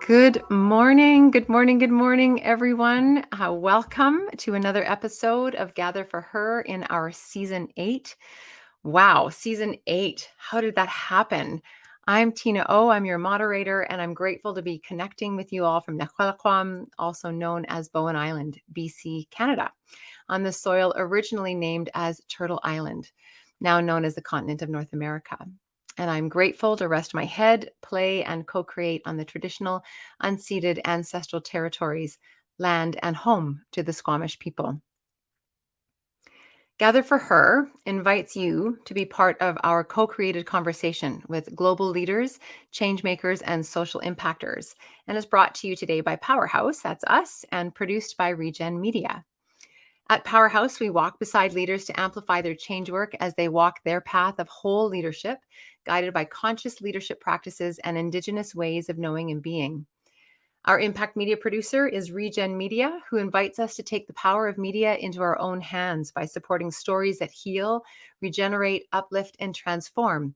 Good morning, good morning, good morning, everyone. Welcome to another episode of Gather for Her in our season 8. Wow, season 8. How did that happen? I'm Tina O. I'm your moderator, and I'm grateful to be connecting with you all from Nequalaquam, also known as Bowen Island, BC, Canada, on the soil originally named as Turtle Island, now known as the continent of North America. And I'm grateful to rest my head, play, and co create on the traditional, unceded ancestral territories, land, and home to the Squamish people. Gather for Her invites you to be part of our co created conversation with global leaders, changemakers, and social impactors, and is brought to you today by Powerhouse, that's us, and produced by Regen Media. At Powerhouse, we walk beside leaders to amplify their change work as they walk their path of whole leadership, guided by conscious leadership practices and Indigenous ways of knowing and being. Our impact media producer is Regen Media, who invites us to take the power of media into our own hands by supporting stories that heal, regenerate, uplift, and transform.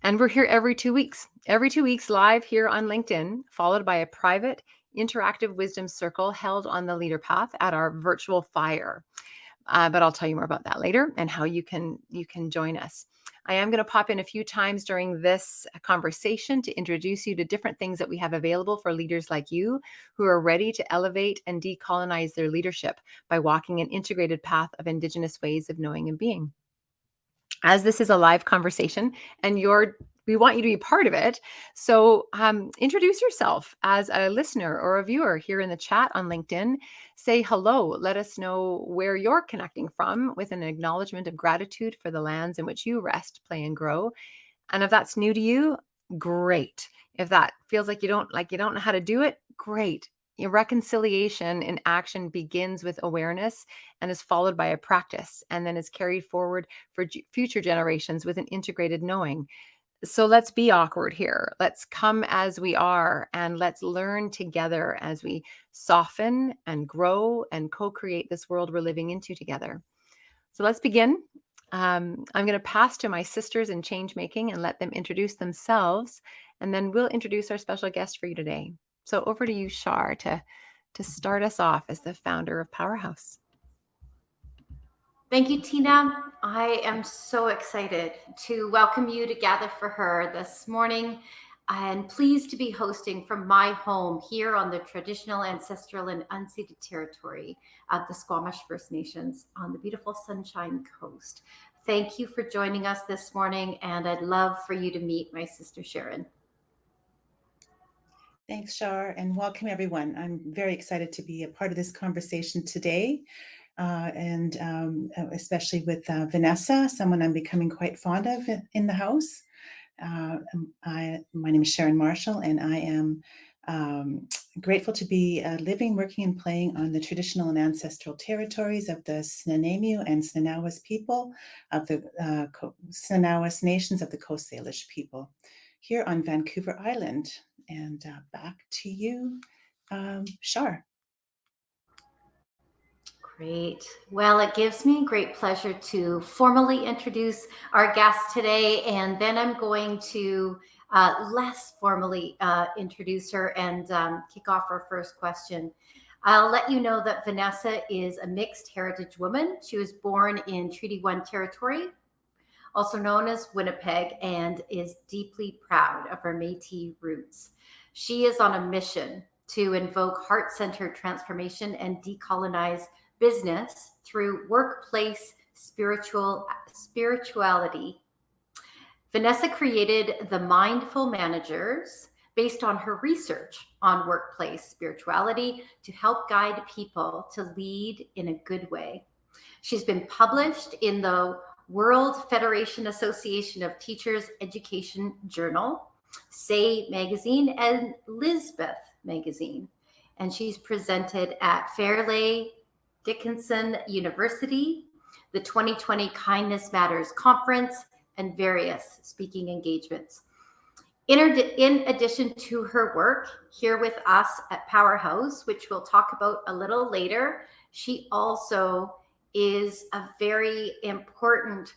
And we're here every 2 weeks, live here on LinkedIn, followed by a private, interactive wisdom circle held on the leader path at our virtual fire. But I'll tell you more about that later and how you can join us. I am going to pop in a few times during this conversation to introduce you to different things that we have available for leaders like you who are ready to elevate and decolonize their leadership by walking an integrated path of Indigenous ways of knowing and being. As this is a live conversation and we want you to be part of it. So introduce yourself as a listener or a viewer here in the chat on LinkedIn. Say hello. Let us know where you're connecting from with an acknowledgement of gratitude for the lands in which you rest, play, and grow. And if that's new to you, great. If that feels like you don't know how to do it, great. Your reconciliation in action begins with awareness and is followed by a practice, and then is carried forward for future generations with an integrated knowing. So let's be awkward here. Let's come as we are, and let's learn together as we soften and grow and co-create this world we're living into together. So let's begin. I'm going to pass to my sisters in change making and let them introduce themselves, and then we'll introduce our special guest for you today. So over to you, Shar, to start us off as the founder of Powerhouse. Thank you, Tina. I am so excited to welcome you to Gather for Her this morning, and pleased to be hosting from my home here on the traditional, ancestral, and unceded territory of the Squamish First Nations on the beautiful Sunshine Coast. Thank you for joining us this morning, and I'd love for you to meet my sister Sharon. Thanks, Shar, and welcome everyone. I'm very excited to be a part of this conversation today, and especially with Vanessa, someone I'm becoming quite fond of in the house. My name is Sharon Marshall, and I am grateful to be living, working, and playing on the traditional and ancestral territories of the Snuneymuxw and Snuneymuxw people of the Snuneymuxw nations of the Coast Salish people here on Vancouver Island. And back to you, Shar. Great. Well, it gives me great pleasure to formally introduce our guest today, and then I'm going to less formally introduce her and kick off our first question. I'll let you know that Vanessa is a mixed heritage woman. She was born in Treaty 1 territory, also known as Winnipeg, and is deeply proud of her Métis roots. She is on a mission to invoke heart-centered transformation and decolonize business through workplace spirituality. Vanessa created the Mindful Managers based on her research on workplace spirituality to help guide people to lead in a good way. She's been published in the World Federation Association of Teachers Education Journal, Say Magazine, and Lisbeth Magazine. And she's presented at Fairleigh Dickinson University, the 2020 Kindness Matters Conference, and various speaking engagements. In addition to her work here with us at Powerhouse, which we'll talk about a little later, she also is a very important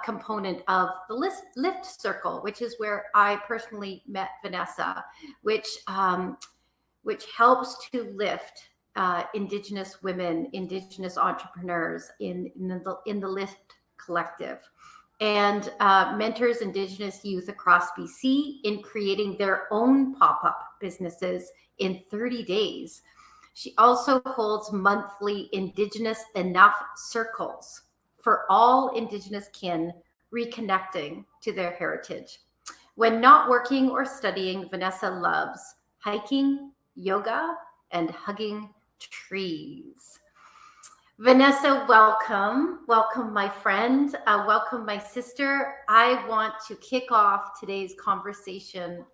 component of the Lift Circle, which is where I personally met Vanessa, which which helps to lift Indigenous women, Indigenous entrepreneurs in the Lift Collective, and mentors Indigenous youth across BC in creating their own pop-up businesses in 30 days. She also holds monthly Indigenous Enough circles for all Indigenous kin reconnecting to their heritage. When not working or studying, Vanessa loves hiking, yoga, and hugging trees. Vanessa, welcome. Welcome, my friend. Welcome, my sister. I want to kick off today's conversation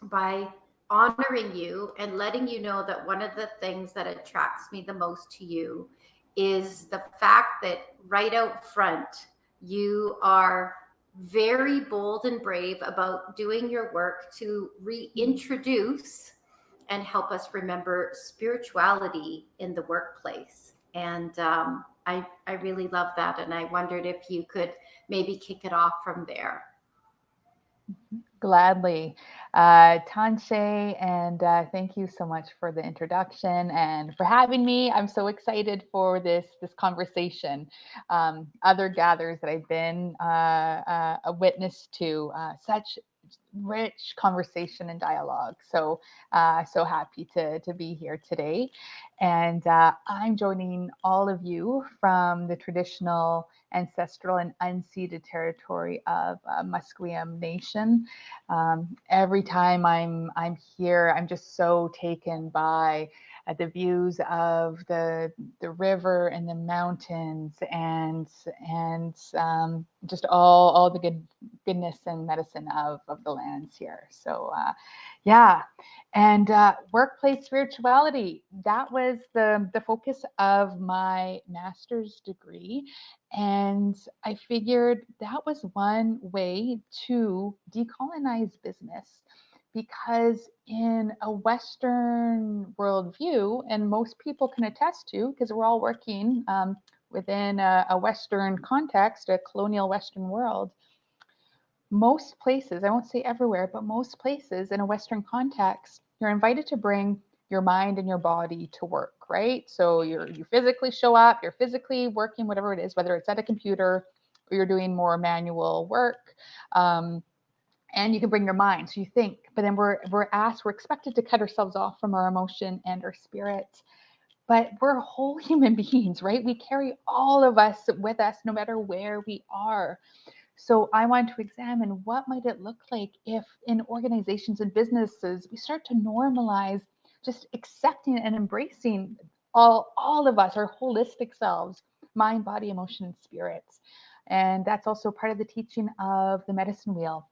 by honoring you and letting you know that one of the things that attracts me the most to you is the fact that right out front, you are very bold and brave about doing your work to reintroduce and help us remember spirituality in the workplace. And I really love that. And I wondered if you could maybe kick it off from there. Gladly. Tanshe, and thank you so much for the introduction and for having me. I'm so excited for this conversation. Other gatherers that I've been a witness to, such rich conversation and dialogue. So so happy to be here today. And I'm joining all of you from the traditional ancestral and unceded territory of Musqueam Nation. Every time I'm here, I'm just so taken by the views of the river and the mountains and just all the goodness and medicine of the lands here. So yeah. And workplace spirituality, that was the focus of my master's degree. And I figured that was one way to decolonize business, because in a Western worldview, and most people can attest to, because we're all working within a Western context, a colonial Western world, most places, I won't say everywhere, but most places in a Western context, you're invited to bring your mind and your body to work, right? So you physically show up, you're physically working, whatever it is, whether it's at a computer or you're doing more manual work. And you can bring your mind, so you think, but then we're expected to cut ourselves off from our emotion and our spirit. But we're whole human beings, right? We carry all of us with us, no matter where we are. So I want to examine what might it look like if in organizations and businesses, we start to normalize just accepting and embracing all of us, our holistic selves, mind, body, emotion, and spirits. And that's also part of the teaching of the medicine wheel.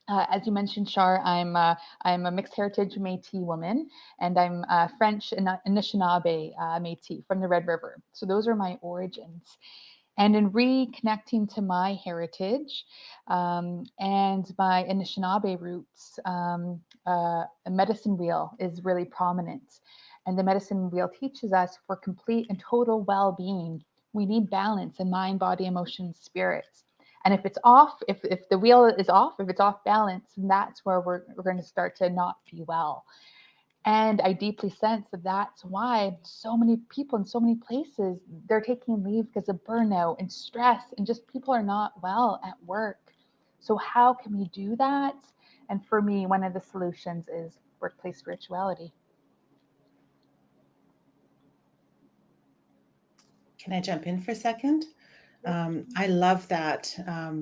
As you mentioned, Shar, I'm a mixed heritage Métis woman, and I'm French and Anishinaabe Métis from the Red River. So those are my origins. And in reconnecting to my heritage and my Anishinaabe roots, a medicine wheel is really prominent. And the medicine wheel teaches us for complete and total well-being, we need balance in mind, body, emotion, spirits. And if it's off, if the wheel is off, if it's off balance, then that's where we're going to start to not be well. And I deeply sense that that's why so many people in so many places, they're taking leave because of burnout and stress, and just people are not well at work. So how can we do that? And for me, one of the solutions is workplace spirituality. Can I jump in for a second? I love that,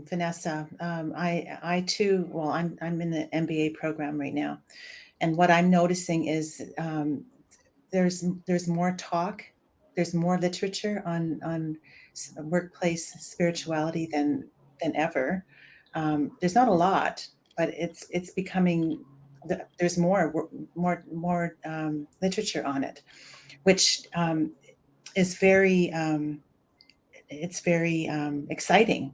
Vanessa. I too, well, I'm in the MBA program right now, and what I'm noticing is there's more talk, there's more literature on workplace spirituality than ever. There's not a lot, but it's becoming. There's more literature on it, which is very it's very exciting.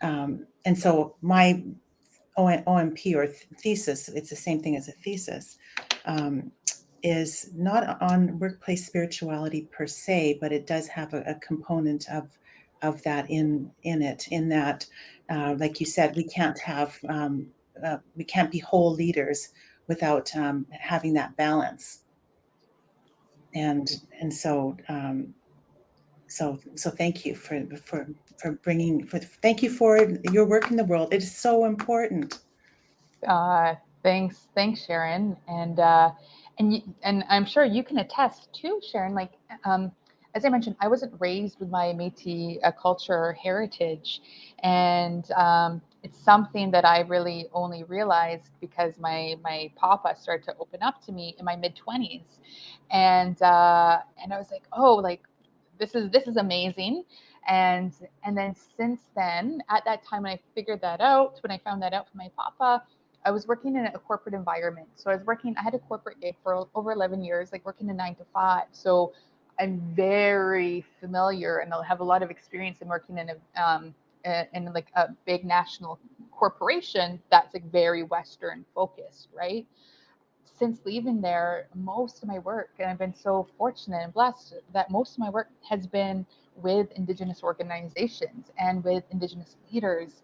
And so my OMP or thesis, it's the same thing as a thesis, is not on workplace spirituality per se, but it does have a component of that in it. In that, like you said, we can't be whole leaders without having that balance. And so so thank you for thank you for your work in the world. It is so important. Thanks, Sharon, and I'm sure you can attest too, Sharon. Like, as I mentioned, I wasn't raised with my Métis culture or heritage, and it's something that I really only realized because my papa started to open up to me in my mid-20s, and I was like, oh, like this is amazing. And then since then, at that time when I found that out from my papa, I was working in a corporate environment. So I had a corporate gig for over 11 years, like working a 9 to 5. So I'm very familiar and I'll have a lot of experience in working in like a big national corporation that's like very Western focused, right? Since leaving there, most of my work, and I've been so fortunate and blessed that most of my work has been with Indigenous organizations and with Indigenous leaders.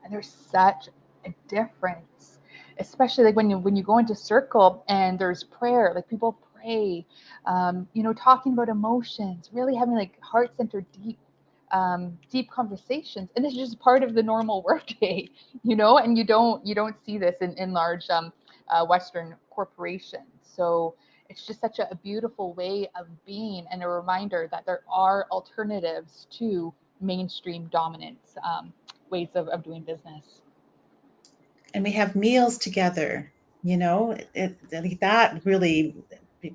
And there's such a difference, especially like when you go into circle and there's prayer, like people pray, talking about emotions, really having like heart-centered, deep conversations, and this is just part of the normal workday, and you don't see this in large Western corporations. So it's just such a beautiful way of being and a reminder that there are alternatives to mainstream dominance ways of doing business. And we have meals together, that really,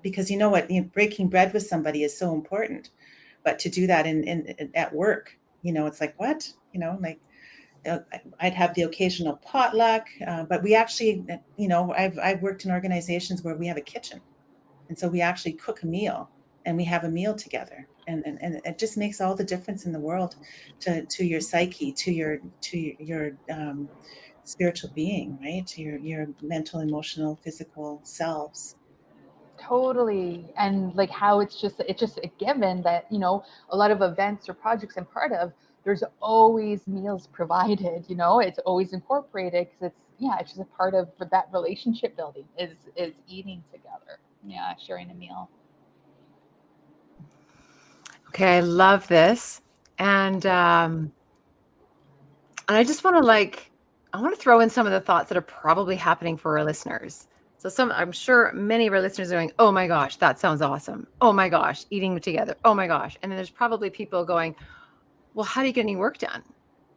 because you know what, breaking bread with somebody is so important, but to do that in at work, it's like, what, like, I'd have the occasional potluck, but we actually, I've worked in organizations where we have a kitchen, and so we actually cook a meal and we have a meal together, and it just makes all the difference in the world to your psyche, to your spiritual being, right? To your mental, emotional, physical selves. Totally. And like how it's just a given that, a lot of events or projects I'm part of, there's always meals provided, it's always incorporated because it's just a part of that relationship building is eating together. Yeah, sharing a meal. Okay, I love this. And I just want to throw in some of the thoughts that are probably happening for our listeners. So I'm sure many of our listeners are going, "Oh my gosh, that sounds awesome. Oh my gosh, eating together. Oh my gosh." And then there's probably people going, "Well, how do you get any work done?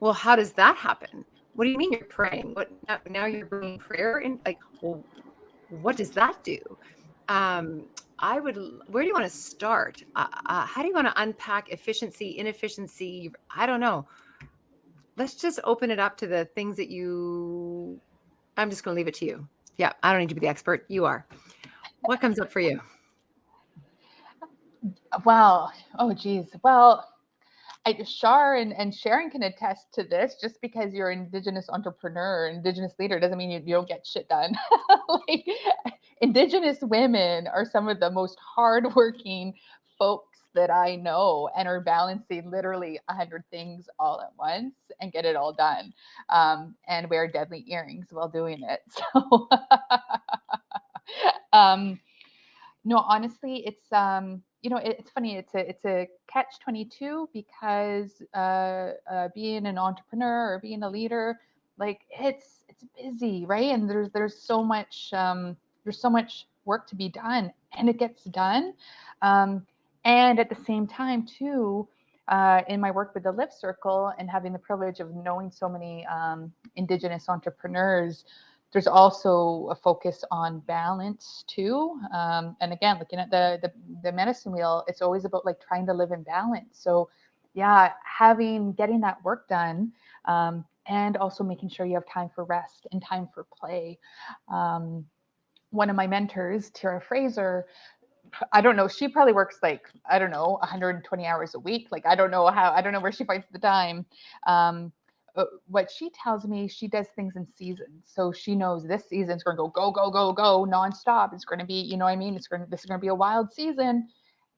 Well, how does that happen? What do you mean you're praying? What now you're bringing prayer in? Like, well, what does that do?" Um, where do you want to start? How do you want to unpack efficiency, inefficiency? I don't know. Let's just open it up to the things that I'm just going to leave it to you. Yeah, I don't need to be the expert. You are. What comes up for you? Wow. Oh, geez. Well, Shar and Sharon can attest to this. Just because you're an Indigenous entrepreneur, Indigenous leader, doesn't mean you don't get shit done. Like, Indigenous women are some of the most hardworking folks that I know and are balancing literally 100 things all at once and get it all done, and wear deadly earrings while doing it. So, um, no, honestly, it's funny. It's a catch-22 because being an entrepreneur or being a leader, like it's busy, right? And there's so much work to be done, and it gets done. Um, and at the same time, too, in my work with the Live Circle and having the privilege of knowing so many Indigenous entrepreneurs, there's also a focus on balance too. And again, looking at the medicine wheel, it's always about like trying to live in balance. So yeah, getting that work done, and also making sure you have time for rest and time for play. Um, One of my mentors, Tara Fraser, I don't know, she probably works like, I don't know, 120 hours a week. Like, I don't know where she finds the time. What she tells me, she does things in seasons. So she knows this season's going to go nonstop. It's going to be, you know what I mean? This is going to be a wild season.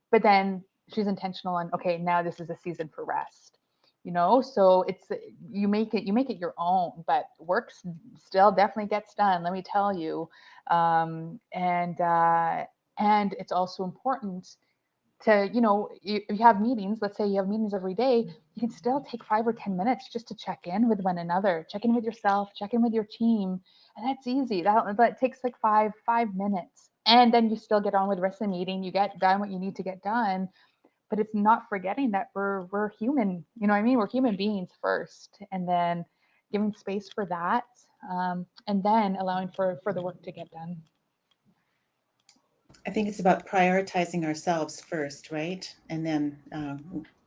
But then she's intentional on, okay, now this is a season for rest. So you make it your own, but work still definitely gets done, let me tell you. And it's also important to, if you have meetings, let's say you have meetings every day, you can still take 5 or 10 minutes just to check in with one another, check in with yourself, check in with your team. And that's easy. That takes like five minutes. And then you still get on with the rest of the meeting. You get done what you need to get done. But it's not forgetting that we're human, you know what I mean? We're human beings first, and then giving space for that, and then allowing for the work to get done. I think it's about prioritizing ourselves first, right? And then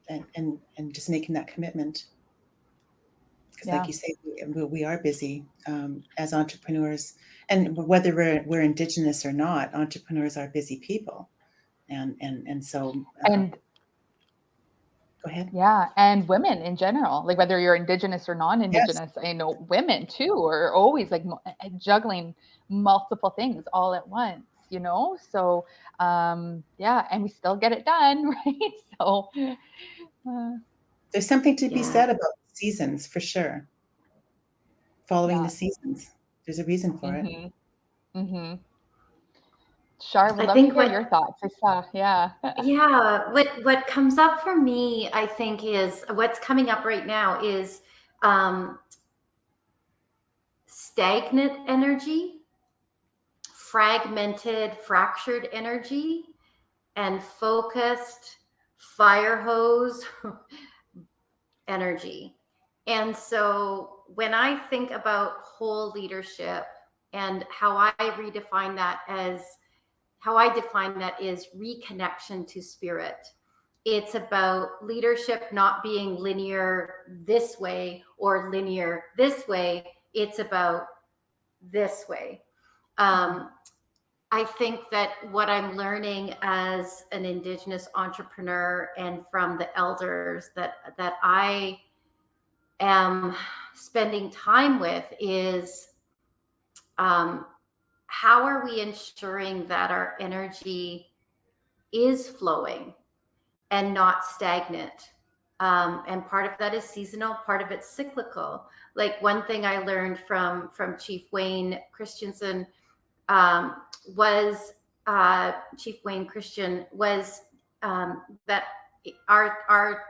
and just making that commitment. Because, Yeah. like you say, we are busy as entrepreneurs, and whether we're Indigenous or not, entrepreneurs are busy people, and so. And Go ahead. yeah, and women in general, like whether you're Indigenous or Yes. non-Indigenous, I know women too are always like juggling multiple things all at once, So, yeah, and we still get it done, right? So, uh, There's something to be Yeah. said about seasons for sure. Following the yeah. seasons. There's a reason for it. Mm-hmm. Mm-hmm. Char, would I love to think hear your thoughts. I saw, yeah. what comes up for me, I think, is what's coming up right now is um, stagnant energy, fragmented, fractured energy, and focused fire hose energy. And so when I think about whole leadership and how I define that is reconnection to spirit. It's about leadership not being linear this way or linear this way. It's about this way. I think that what I'm learning as an Indigenous entrepreneur and from the elders that I am spending time with is how are we ensuring that our energy is flowing and not stagnant? And part of that is seasonal, part of it's cyclical. Like one thing I learned from Chief Wayne Christensen um, was Chief Wayne Christian was that our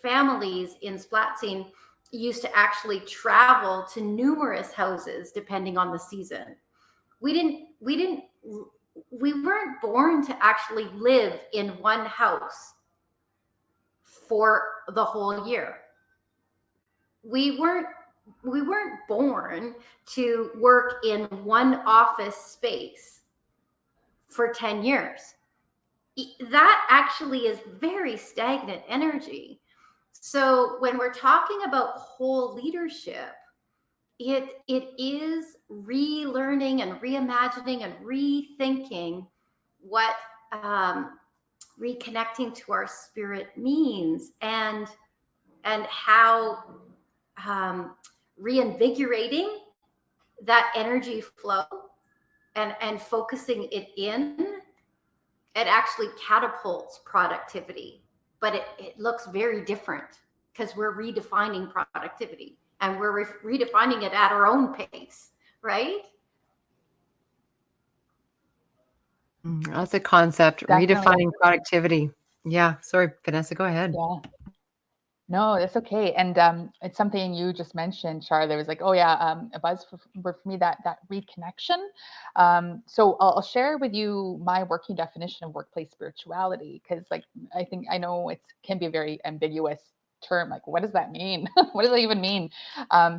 families in Splatsing used to actually travel to numerous houses depending on the season. We weren't born to actually live in one house for the whole year. We weren't born to work in one office space for 10 years. That actually is very stagnant energy. So when we're talking about whole leadership, it is relearning and reimagining and rethinking what reconnecting to our spirit means, and how reinvigorating that energy flow and focusing it in, it actually catapults productivity. But it looks very different because we're redefining productivity and we're redefining it at our own pace, right? That's a concept, Definitely. redefining productivity. Yeah. Sorry, Vanessa, go ahead. Yeah. No, that's okay. And it's something you just mentioned, Charlotte. It was like, oh yeah, a buzz for me, that reconnection. So I'll share with you my working definition of workplace spirituality, because like I know it can be a very ambiguous term. Like, what does that mean? What does that even mean?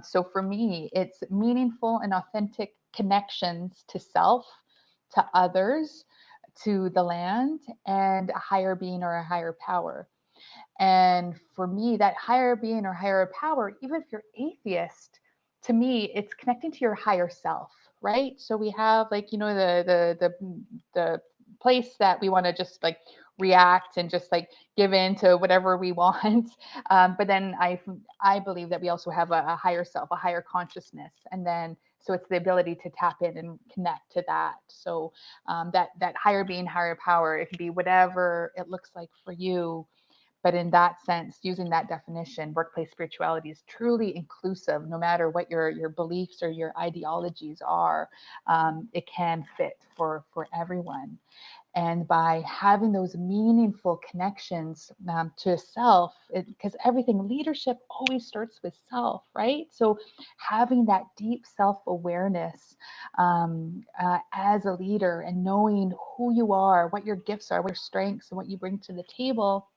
So for me, it's meaningful and authentic connections to self, to others, to the land, and a higher being or a higher power. And for me, that higher being or higher power, even if you're atheist, to me, it's connecting to your higher self, right? So we have like, the place that we want to just like react and just like give in to whatever we want. But then I believe that we also have a higher self, a higher consciousness, and then so it's the ability to tap in and connect to that. So that higher being, higher power, it can be whatever it looks like for you, But in that sense, using that definition, workplace spirituality is truly inclusive, no matter what your beliefs or your ideologies are. It can fit for everyone. And by having those meaningful connections to self, because everything, leadership always starts with self, right? So having that deep self-awareness as a leader, and knowing who you are, what your gifts are, what your strengths, and what you bring to the table,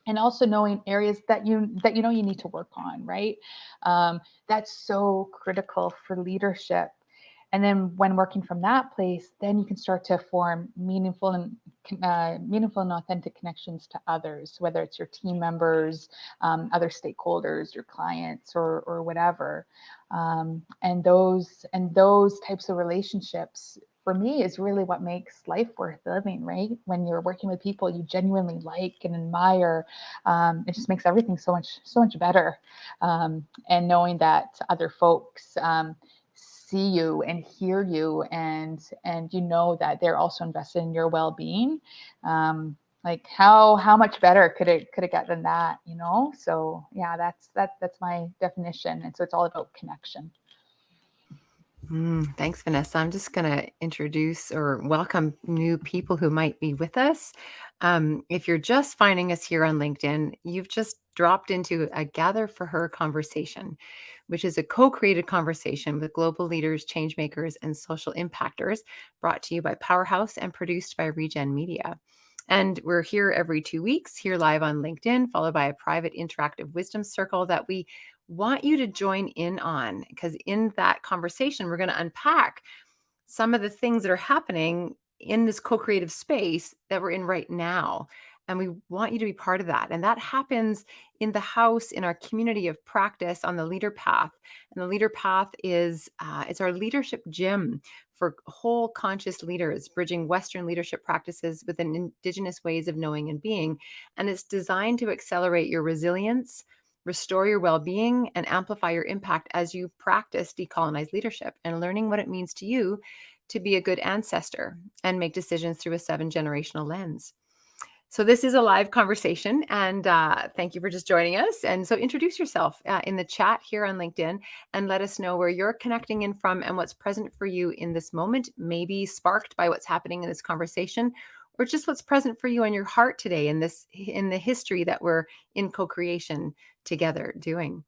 and also knowing areas that you know you need to work on, right? That's so critical for leadership. And then when working from that place, then you can start to form meaningful and authentic connections to others, whether it's your team members, other stakeholders, your clients, or whatever. And those types of relationships, for me, is really what makes life worth living, right? When you're working with people you genuinely like and admire, it just makes everything so much better. And knowing that other folks see you and hear you, and you know that they're also invested in your well-being. Like how much better could it get than that, you know? So yeah, that's my definition. And so it's all about connection. Thanks, Vanessa. I'm just going to introduce or welcome new people who might be with us. If you're just finding us here on LinkedIn, you've just dropped into a Gather for Her conversation, which is a co-created conversation with global leaders, change makers, and social impactors, brought to you by Powerhouse and produced by Regen Media. And we're here every 2 weeks, here live on LinkedIn, followed by a private interactive wisdom circle that we want you to join in on, because in that conversation, we're going to unpack some of the things that are happening in this co-creative space that we're in right now. And we want you to be part of that. And that happens in the house, in our community of practice on the Leader Path. And the Leader Path is it's our leadership gym for whole conscious leaders, bridging Western leadership practices with Indigenous ways of knowing and being. And it's designed to accelerate your resilience, restore your well-being, and amplify your impact as you practice decolonized leadership and learning what it means to you to be a good ancestor and make decisions through a 7-generational lens. So this is a live conversation, and thank you for just joining us. And so introduce yourself in the chat here on LinkedIn, and let us know where you're connecting in from and what's present for you in this moment, maybe sparked by what's happening in this conversation, or just what's present for you in your heart today in the history that we're in co-creation together doing.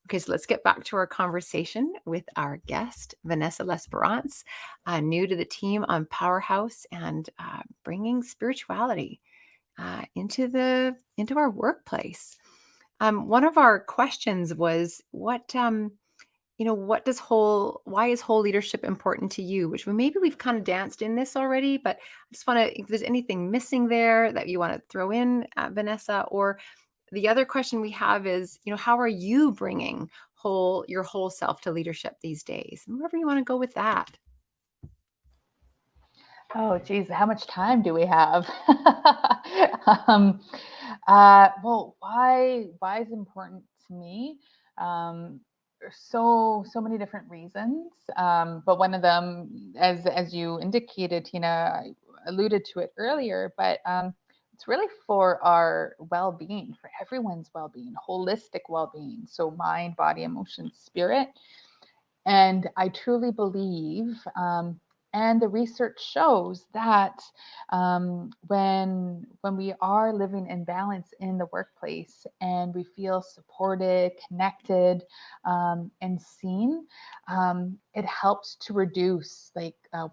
Okay, so let's get back to our conversation with our guest, Vanessa Lesperance, new to the team on Powerhouse, and bringing spirituality into our workplace. One of our questions was, why is whole leadership important to you? Which maybe we've kind of danced in this already, but I just want to, if there's anything missing there that you want to throw in, Vanessa, or the other question we have is, how are you bringing your whole self to leadership these days? Wherever you want to go with that. Oh, geez, how much time do we have? Well, why is it important to me? There's so many different reasons, but one of them, as you indicated, Tina, I alluded to it earlier, but it's really for our well-being, for everyone's well-being, holistic well-being, so mind, body, emotion, spirit. And I truly believe, and the research shows that when we are living in balance in the workplace, and we feel supported, connected, and seen, it helps to reduce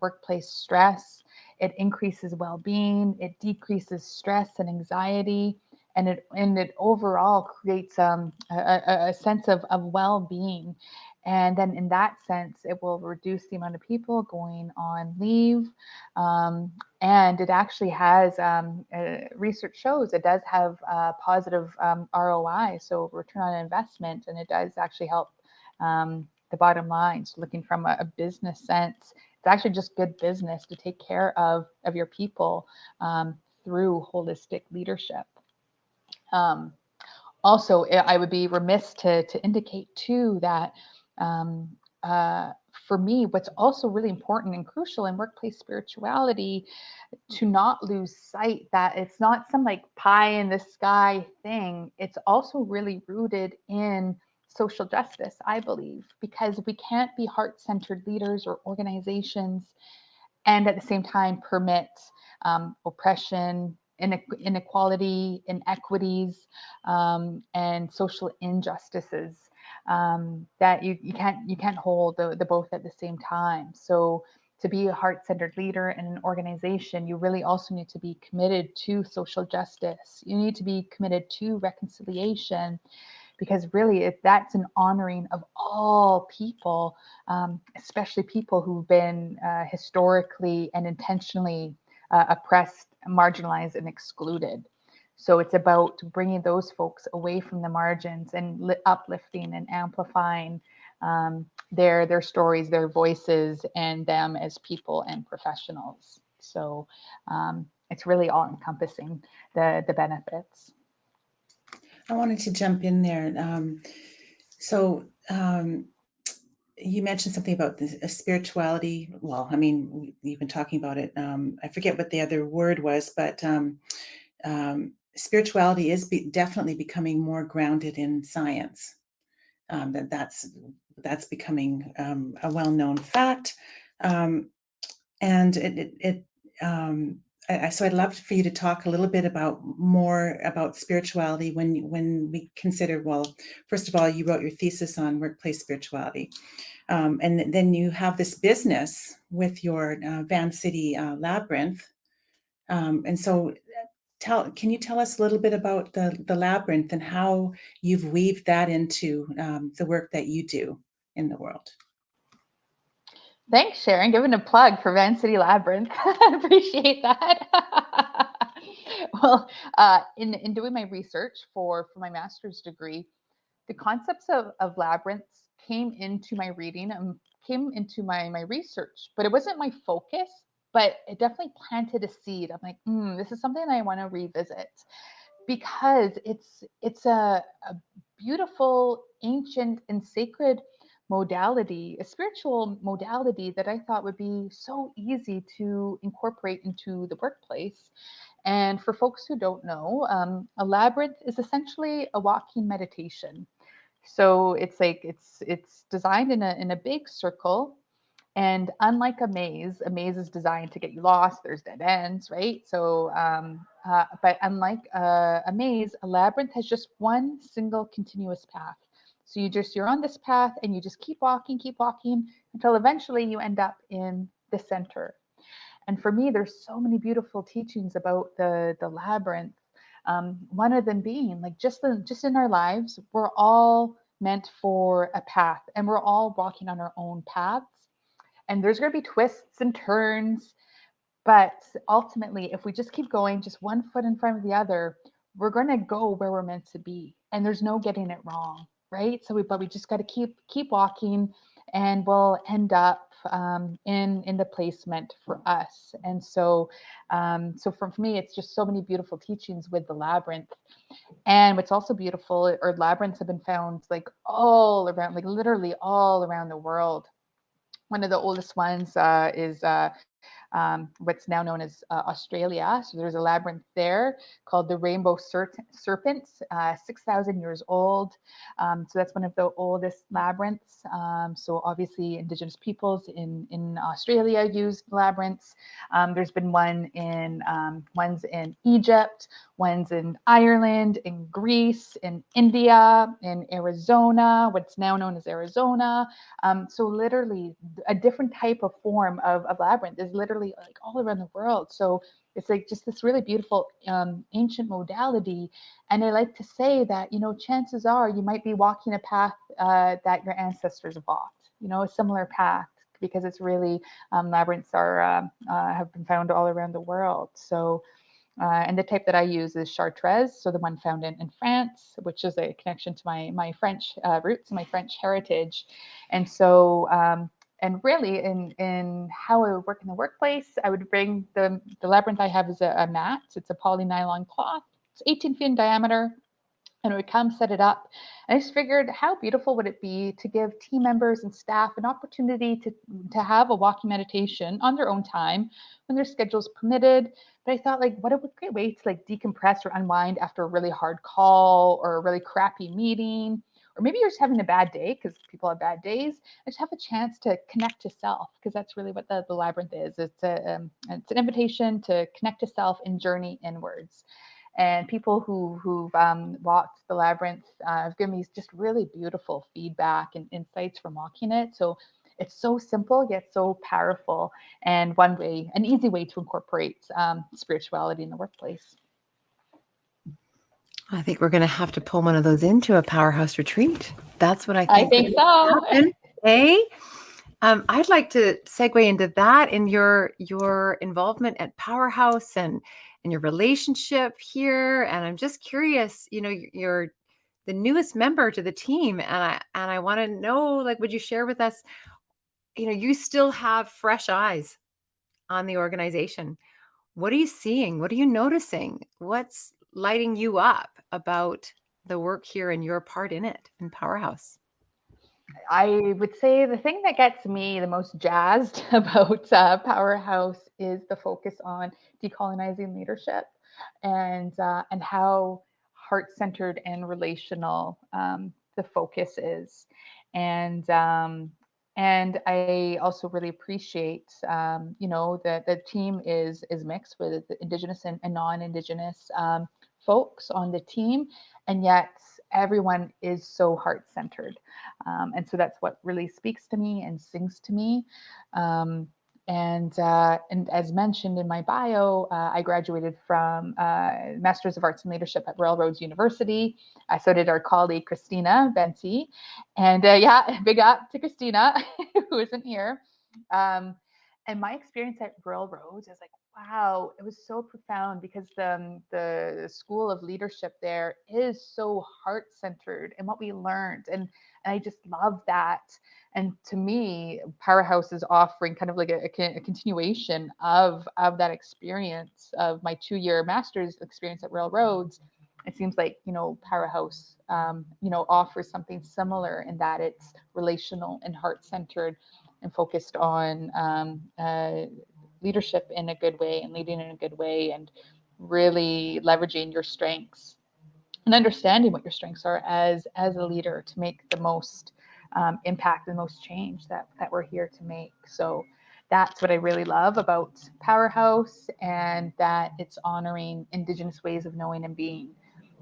workplace stress. It increases well-being. It decreases stress and anxiety. And it overall creates a sense of well-being. And then in that sense, it will reduce the amount of people going on leave. And it actually has, research shows it does have positive ROI, so return on investment, and it does actually help the bottom line. So looking from a business sense, it's actually just good business to take care of your people through holistic leadership. Also, I would be remiss to indicate too that for me, what's also really important and crucial in workplace spirituality, to not lose sight that it's not some like pie in the sky thing. It's also really rooted in social justice, I believe, because we can't be heart-centered leaders or organizations and at the same time permit oppression, inequality, inequities, and social injustices, that you can't hold the both at the same time. So to be a heart-centered leader in an organization, you really also need to be committed to social justice. You need to be committed to reconciliation, because really that's an honoring of all people, especially people who've been historically and intentionally oppressed, marginalized, and excluded. So it's about bringing those folks away from the margins and uplifting and amplifying their stories, their voices, and them as people and professionals. So it's really all encompassing the benefits. I wanted to jump in there. You mentioned something about the spirituality. Well, I mean, you've been talking about it. I forget what the other word was, but spirituality is definitely becoming more grounded in science. That's becoming a well-known fact, and so I'd love for you to talk a little bit more about spirituality when we consider, well, first of all, you wrote your thesis on workplace spirituality, and then you have this business with your Van City Labyrinth, and so can you tell us a little bit about the Labyrinth and how you've weaved that into the work that you do in the world? Thanks, Sharon. Giving a plug for Van City Labyrinth. Appreciate that. Well, in doing my research for my master's degree, the concepts of labyrinths came into my reading and came into my research, but it wasn't my focus, but it definitely planted a seed. I'm like, this is something I want to revisit, because it's a beautiful, ancient, and sacred modality, a spiritual modality that I thought would be so easy to incorporate into the workplace. And for folks who don't know, a labyrinth is essentially a walking meditation. So it's like it's designed in a big circle, and unlike a maze is designed to get you lost. There's dead ends, right? So, but unlike a maze, a labyrinth has just one single continuous path. So you're on this path, and you just keep walking until eventually you end up in the center. And for me, there's so many beautiful teachings about the labyrinth. One of them being like just in our lives, we're all meant for a path, and we're all walking on our own paths. And there's going to be twists and turns, but ultimately, if we just keep going, just one foot in front of the other, we're going to go where we're meant to be, and there's no getting it wrong, right? So we just got to keep walking, and we'll end up in the placement for us. And so, so for me, it's just so many beautiful teachings with the labyrinth. And what's also beautiful, or labyrinths have been found like all around, like literally all around the world. One of the oldest ones is what's now known as Australia. So there's a labyrinth there called the Rainbow Serpent, 6,000 years old. So that's one of the oldest labyrinths. So obviously Indigenous peoples in Australia used labyrinths. There's been ones in Egypt, ones in Ireland, in Greece, in India, in Arizona, what's now known as Arizona. So literally a different type of form of labyrinth is literally like all around the world. So it's like just this really beautiful ancient modality. And I like to say that, chances are you might be walking a path that your ancestors walked, a similar path, because it's really labyrinths have been found all around the world. So and the type that I use is Chartres, so the one found in France, which is a connection to my French roots and my French heritage. And so, and really in how I would work in the workplace, I would bring the labyrinth I have is a mat. It's a poly nylon cloth. It's 18 feet in diameter. and would come set it up. And I just figured, how beautiful would it be to give team members and staff an opportunity to have a walking meditation on their own time when their schedules permitted. But I thought, like, what a great way to like decompress or unwind after a really hard call or a really crappy meeting. Or maybe you're just having a bad day, because people have bad days. I just have a chance to connect to self, because that's really what the labyrinth is. It's it's an invitation to connect to self and journey inwards. And people who've walked the labyrinth have given me just really beautiful feedback and insights from walking it. So it's so simple yet so powerful, and an easy way to incorporate spirituality in the workplace. I think we're going to have to pull one of those into a powerhouse retreat. That's what I I think. think so. Hey, I'd like to segue into that in your involvement at Powerhouse and your relationship here. And I'm just curious, you're the newest member to the team, and I want to know, like, would you share with us, you still have fresh eyes on the organization. What are you seeing? What are you noticing? What's lighting you up about the work here and your part in it in Powerhouse? I would say the thing that gets me the most jazzed about Powerhouse is the focus on decolonizing leadership, and how heart-centered and relational the focus is. And and I also really appreciate, that the team is mixed with Indigenous and non-Indigenous folks on the team, and yet everyone is so heart-centered. And so that's what really speaks to me and sings to me. And as mentioned in my bio, I graduated from Masters of Arts in Leadership at Railroads University. So did our colleague Christina Benty, and big up to Christina who isn't here. And my experience at Railroads is like, wow, it was so profound, because the school of leadership there is so heart centered and what we learned, and I just love that. And to me, Powerhouse is offering kind of like a continuation of that experience of my 2-year master's experience at Railroads. It seems like, Powerhouse, offers something similar in that it's relational and heart centered and focused on leadership in a good way and leading in a good way, and really leveraging your strengths and understanding what your strengths are as a leader to make the most impact and most change that we're here to make. So that's what I really love about Powerhouse, and that it's honoring Indigenous ways of knowing and being.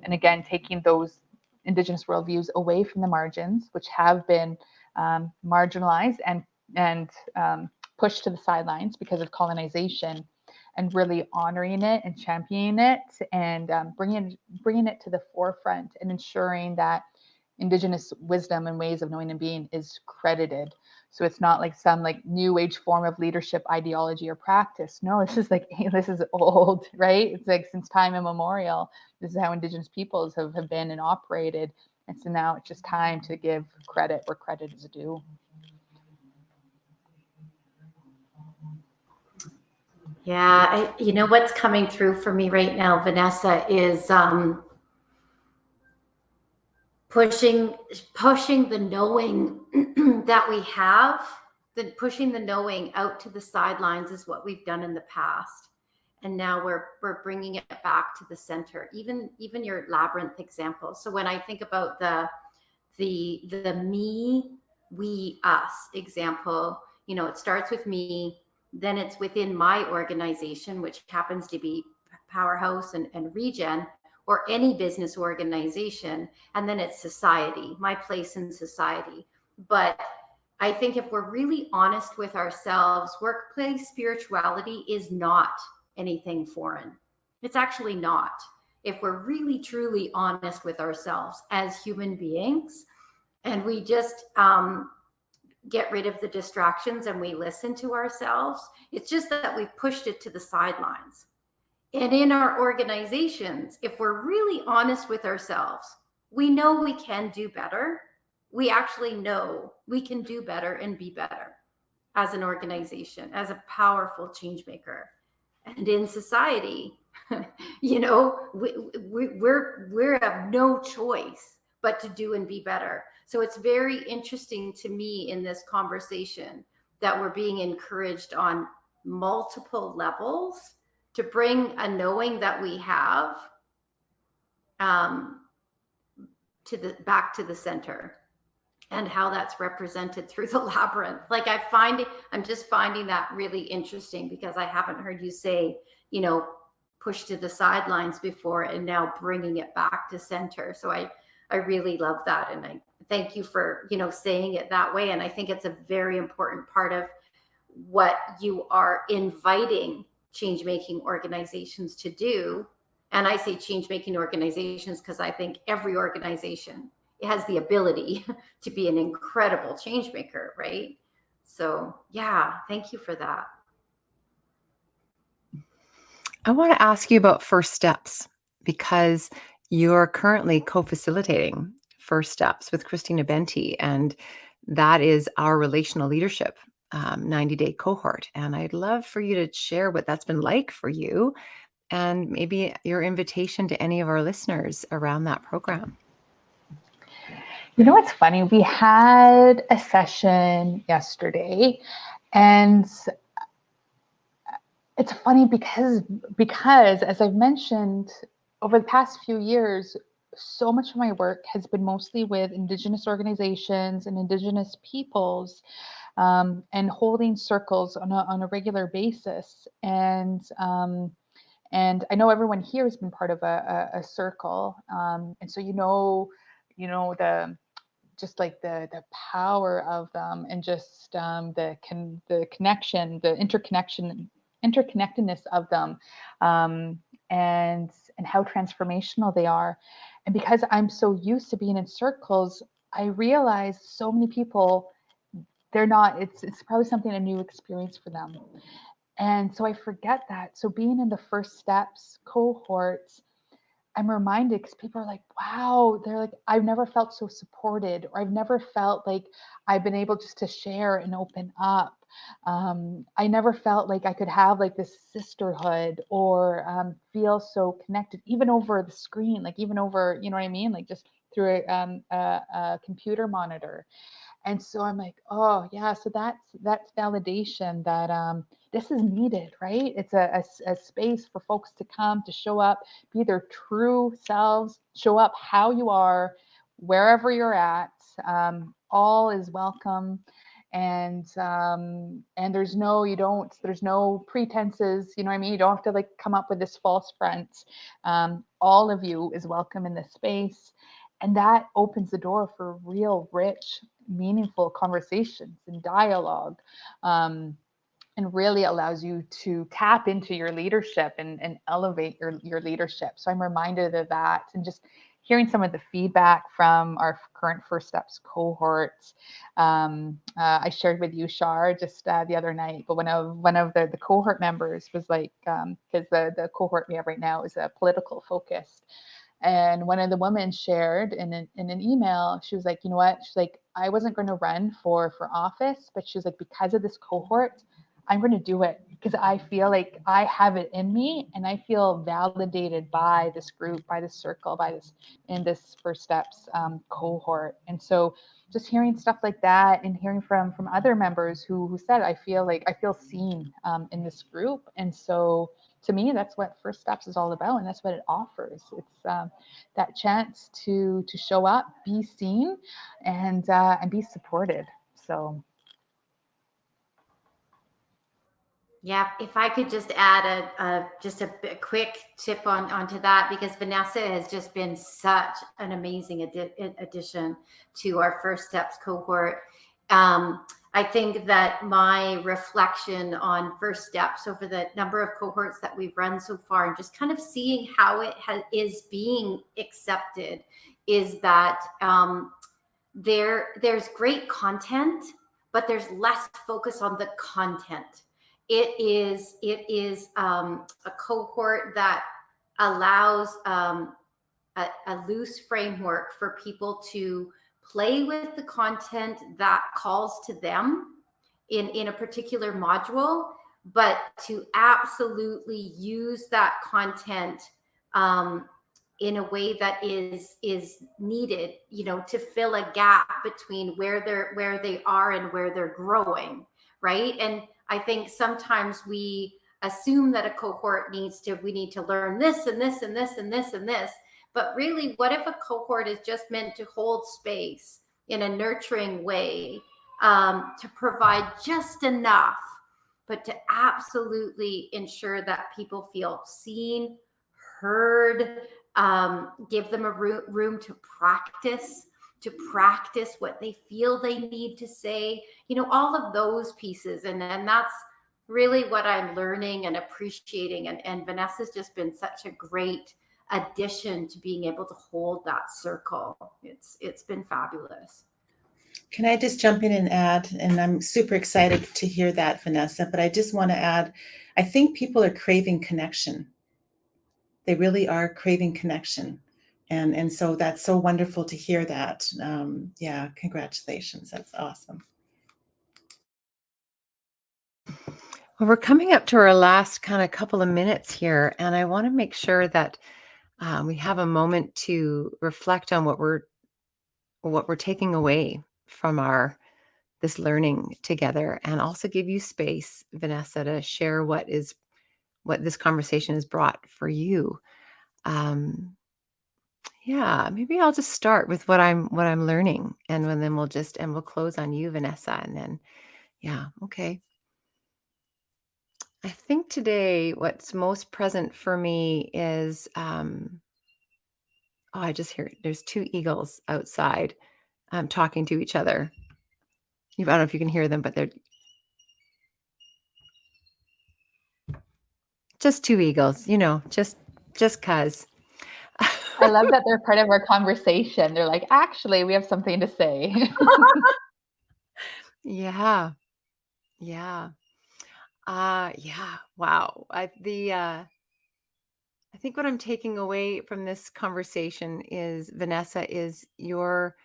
And again, taking those Indigenous worldviews away from the margins, which have been marginalized and pushed to the sidelines because of colonization, and really honoring it and championing it, and bringing it to the forefront, and ensuring that Indigenous wisdom and ways of knowing and being is credited. So it's not like some like new age form of leadership ideology or practice. No, this is like, this is old, right? It's like since time immemorial, this is how Indigenous peoples have been and operated. And so now it's just time to give credit where credit is due. Yeah, what's coming through for me right now, Vanessa, is pushing the knowing that we have, pushing the knowing out to the sidelines is what we've done in the past, and now we're bringing it back to the center. Even your labyrinth example. So when I think about the me, we, us example, it starts with me, then it's within my organization, which happens to be Powerhouse and Regen, or any business organization, and then it's society, my place in society. But I think if we're really honest with ourselves, workplace spirituality is not anything foreign. It's actually not. If we're really truly honest with ourselves as human beings, and we just get rid of the distractions and we listen to ourselves, it's just that we've pushed it to the sidelines. And in our organizations, if we're really honest with ourselves, we know we can do better. We actually know we can do better and be better as an organization, as a powerful change maker. And in society, You know, we have no choice but to do and be better. So it's very interesting to me in this conversation that we're being encouraged on multiple levels to bring a knowing that we have um, back to the center, and how that's represented through the labyrinth. Like I'm just finding that really interesting, because I haven't heard you say, you know, push to the sidelines before, and now bringing it back to center. So I really love that. And I thank you for, you know, saying it that way. And I think it's a very important part of what you are inviting change-making organizations to do. And I say change-making organizations because I think every organization has the ability to be an incredible change maker, right? So yeah, thank you for that. I want to ask you about first steps, because you're currently co-facilitating first steps with Christina Benti, and that is our relational leadership 90-day cohort. And I'd love for you to share what that's been like for you, and maybe your invitation to any of our listeners around that program. You know what's funny? We had a session yesterday, and it's funny because as I've mentioned, over the past few years, so much of my work has been mostly with Indigenous organizations and Indigenous peoples, and holding circles on a regular basis. And I know everyone here has been part of a circle, and so the just like the power of them, and just the connection, the interconnectedness of them, and how transformational they are. And because I'm so used to being in circles, I realize so many people, they're not. It's probably something, a new experience for them. And so I forget that. So being in the first steps cohorts, I'm reminded, because people are like, wow, they're like, I've never felt so supported, or I've never felt like I've been able just to share and open up. I never felt like I could have like this sisterhood, or feel so connected, even over the screen, like even over, you know what I mean? Like just through a computer monitor. And so I'm like, oh yeah, so that's validation that this is needed, right? It's a space for folks to come, to show up, be their true selves, show up how you are, wherever you're at. All is welcome. And there's no pretenses, you know what I mean? You don't have to like come up with this false front. All of you is welcome in this space. And that opens the door for real rich, meaningful conversations and dialogue, and really allows you to tap into your leadership and elevate your leadership. So I'm reminded of that, and just hearing some of the feedback from our current First Steps cohorts. I shared with you, Shar, just the other night, but one of the cohort members was like, because the cohort we have right now is a political focused. And one of the women shared in an email, she was like, you know what? She's like, I wasn't going to run for office, but she was like, because of this cohort, I'm going to do it, because I feel like I have it in me, and I feel validated by this group, by this circle, in this First Steps cohort. And so just hearing stuff like that, and hearing from other members who said, I feel seen in this group. And so to me, that's what First Steps is all about, and that's what it offers. It's that chance to show up, be seen, and be supported. So. Yeah, if I could just add a quick tip onto that, because Vanessa has just been such an amazing addition to our First Steps cohort. I think that my reflection on First Steps over the number of cohorts that we've run so far, and just kind of seeing how it is being accepted, is that there's great content, but there's less focus on the content. It is a cohort that allows a loose framework for people to play with the content that calls to them in a particular module, but to absolutely use that content in a way that is needed, to fill a gap between where they are and where they're growing, right? And I think sometimes we assume that a cohort we need to learn this and this and this and this and this. But really, what if a cohort is just meant to hold space in a nurturing way, to provide just enough, but to absolutely ensure that people feel seen, heard, give them a room to practice what they feel they need to say, all of those pieces. And that's really what I'm learning and appreciating. And Vanessa's just been such a great addition to being able to hold that circle. It's been fabulous. Can I just jump in and add, and I'm super excited to hear that, Vanessa, but I just want to add, I think people are craving connection. They really are craving connection. And so that's so wonderful to hear that. Yeah, congratulations. That's awesome. Well, we're coming up to our last kind of couple of minutes here, and I want to make sure that we have a moment to reflect on what we're taking away from this learning together, and also give you space, Vanessa, to share what this conversation has brought for you. Yeah, maybe I'll just start with what I'm learning, and then we'll close on you, Vanessa, and then yeah, okay. I think today what's most present for me is oh, I just hear it. There's two eagles outside talking to each other. I don't know if you can hear them, but they're just two eagles, just cuz. I love that they're part of our conversation. They're like, actually, we have something to say. Yeah. Yeah. Yeah. Wow. I think what I'm taking away from this conversation is, Vanessa, is your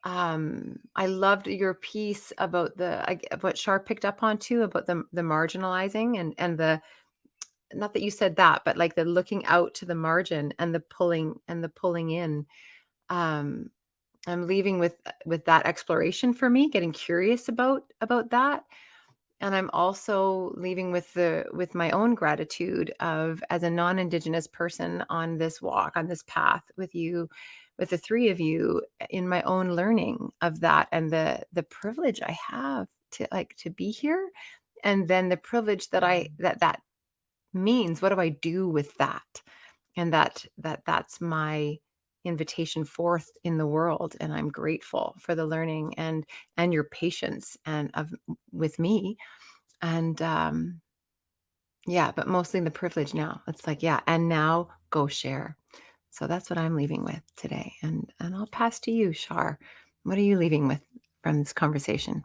I loved your piece about what Shar picked up on too, about the marginalizing, and the, not that you said that, but like the looking out to the margin and the pulling in. Um I'm leaving with that exploration for me, getting curious about that. And I'm also leaving with my own gratitude of, as a non-Indigenous person on this walk, on this path with you, with the three of you, in my own learning of that, and the privilege I have to be here, and then the privilege that means. What do I do with that? And that's my invitation forth in the world, and I'm grateful for the learning and your patience and of with me. And yeah, but mostly the privilege now. It's like, yeah, and now go share. So that's what I'm leaving with today. And I'll pass to you, Shar. What are you leaving with from this conversation?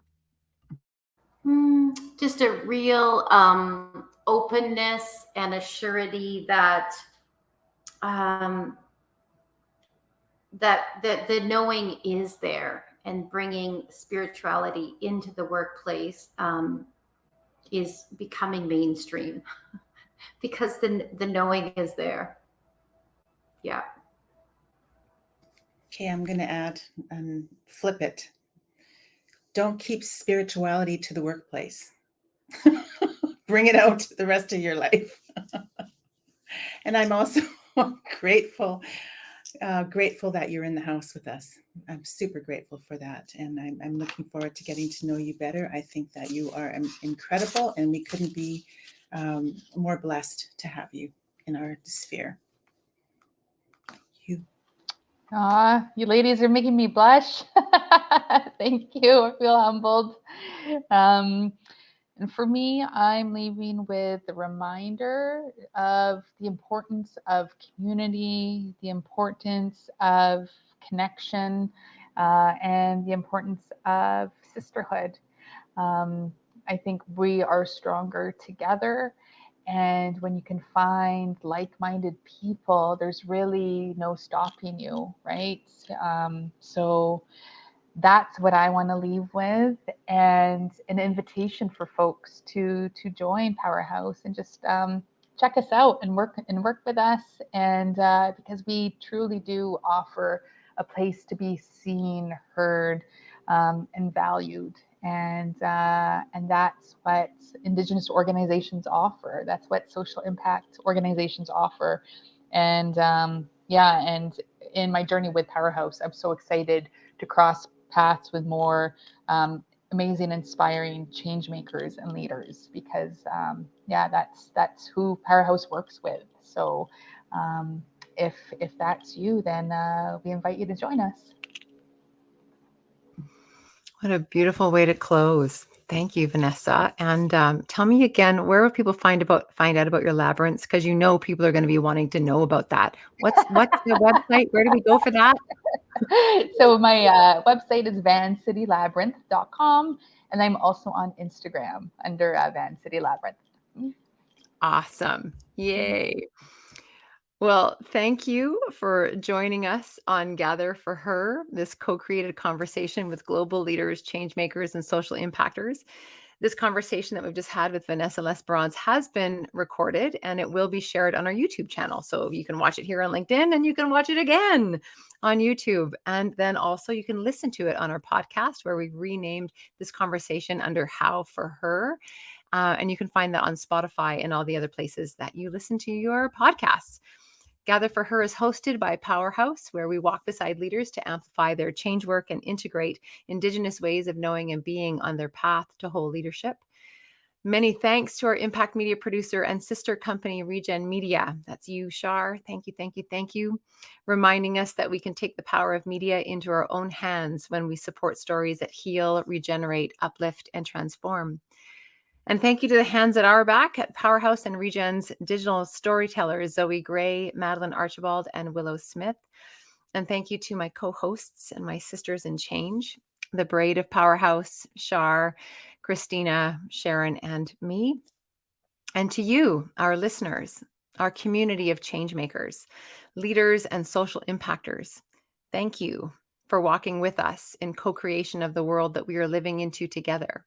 Just a real openness and a surety that that the knowing is there, and bringing spirituality into the workplace is becoming mainstream because the knowing is there. Yeah. Okay, I'm going to add and flip it. Don't keep spirituality to the workplace. Bring it out the rest of your life. And I'm also grateful that you're in the house with us. I'm super grateful for that. And I'm looking forward to getting to know you better. I think that you are incredible, and we couldn't be more blessed to have you in our sphere. You. You ladies are making me blush. Thank you. I feel humbled. And for me, I'm leaving with the reminder of the importance of community, the importance of connection, and the importance of sisterhood. I think we are stronger together. And when you can find like-minded people, there's really no stopping you, right? So that's what I want to leave with, and an invitation for folks to join Powerhouse and just check us out and work with us, and because we truly do offer a place to be seen, heard, and valued, and that's what Indigenous organizations offer. That's what social impact organizations offer, and yeah, and in my journey with Powerhouse, I'm so excited to cross paths with more amazing, inspiring change makers and leaders, because yeah, that's who Powerhouse works with. So if that's you, then we invite you to join us. What a beautiful way to close. Thank you, Vanessa. And tell me again, where will people find out about your labyrinths? Because you know people are going to be wanting to know about that. What's the website? Where do we go for that? So my website is vancitylabyrinth.com, and I'm also on Instagram under Van City Labyrinth. Awesome. Yay. Well, thank you for joining us on Gather for Her, this co-created conversation with global leaders, change makers, and social impactors. This conversation that we've just had with Vanessa Lesperance has been recorded, and it will be shared on our YouTube channel. So you can watch it here on LinkedIn, and you can watch it again on YouTube. And then also you can listen to it on our podcast, where we've renamed this conversation under How for Her. And you can find that on Spotify and all the other places that you listen to your podcasts. Gather for Her is hosted by Powerhouse, where we walk beside leaders to amplify their change work and integrate Indigenous ways of knowing and being on their path to whole leadership. Many thanks to our impact media producer and sister company, Regen Media. That's you, Shar. Thank you, thank you, thank you. Reminding us that we can take the power of media into our own hands when we support stories that heal, regenerate, uplift, and transform. And thank you to the hands at our back at Powerhouse and Regen's digital storytellers, Zoe Gray, Madeline Archibald, and Willow Smith. And thank you to my co-hosts and my sisters in change, the braid of Powerhouse, Shar, Christina, Sharon, and me. And to you, our listeners, our community of change makers, leaders, and social impactors. Thank you for walking with us in co-creation of the world that we are living into together.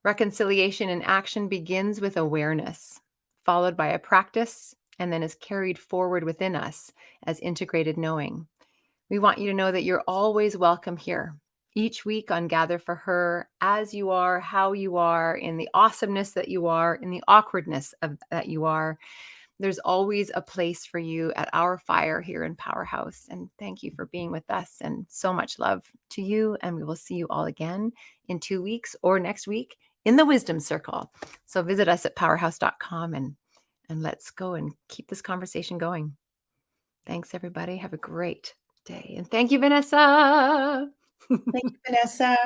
Reconciliation in action begins with awareness, followed by a practice, and then is carried forward within us as integrated knowing. We want you to know that you're always welcome here, each week on Gather for Her, as you are, how you are, in the awesomeness that you are, in the awkwardness that you are. There's always a place for you at our fire here in Powerhouse. And thank you for being with us, and so much love to you. And we will see you all again in 2 weeks or next week in the Wisdom Circle. So visit us at powerhouse.com and let's go and keep this conversation going. Thanks, everybody. Have a great day. And thank you, Vanessa. Thank you, Vanessa.